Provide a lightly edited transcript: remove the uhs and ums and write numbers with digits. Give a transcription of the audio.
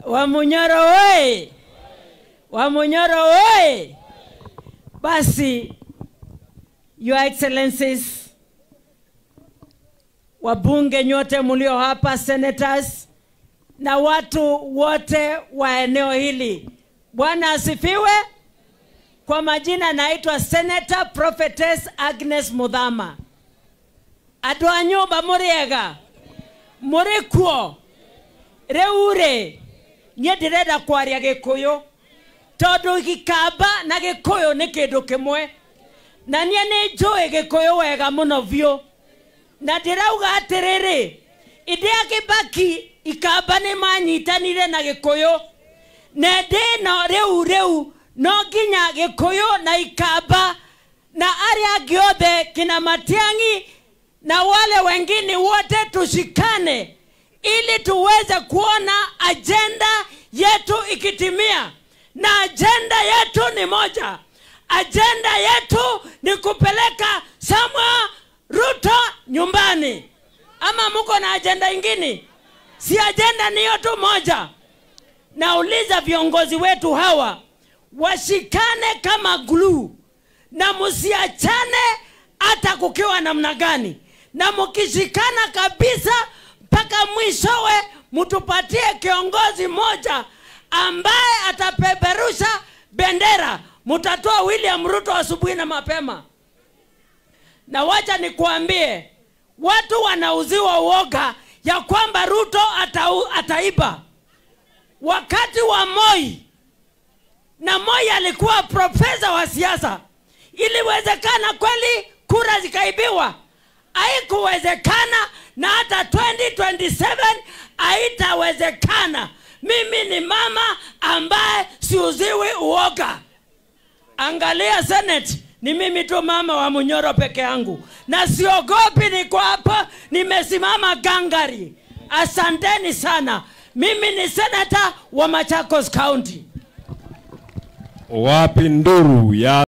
Wamunyoro oye! Wamunyoro oye! Basi, Your Excellencies, wabunge nyote mulio hapa, senators, na watu wote wa eneo hili. Bwana asifiwe. Kwa majina naitwa Senator Prophetess Agnes Muthama. Adwanyo ba muriega. Murikuo. Reure. Nye direda kwaria Gikuyu. Todo gikamba na Gikuyu ni kindu kimwe. Na nie ni njui Gikuyu wega muno vyo. Na dirauga atiriri. Idea Kibaki ikamba ni manyitanire na Gikuyu. Na ndino reu no ginya Gikuyu na ikamba na aria giothe kina Matiang'i na wale wengine wote tushikane ili tuweze kuona agenda yetu ikitimia. Na agenda yetu ni moja. Agenda yetu ni kupeleka Samuel Ruto nyumbani. Ama muko na agenda ingine? Si agenda ni yote moja. Nauliza viongozi wetu hawa washikane kama glue na musiachane hata kukiwa namna gani. Na mukishikana kabisa mpaka mwishowe mutupatie kiongozi moja ambaye atapeperusha bendera. Mutatoa William Ruto asubuhi na mapema. Na wacha nikuambie, watu wanauziwa uoga ya kwamba Ruto ataiba. Wakati wa Moi, na Moi alikuwa profesa wa siasa, iliwezekana kweli kura zikaibiwa? Haikuwezekana, na hata 2027 haitawezekana. Mimi ni mama ambaye siuziwi uoga. Angalia Senate, ni mimi tu mama wa Munyoro peke yangu. Na siogopi, niko hapa, nimesimama gangari. Asanteni sana. Mimi ni senator wa Machakos County. Wapi nduru ya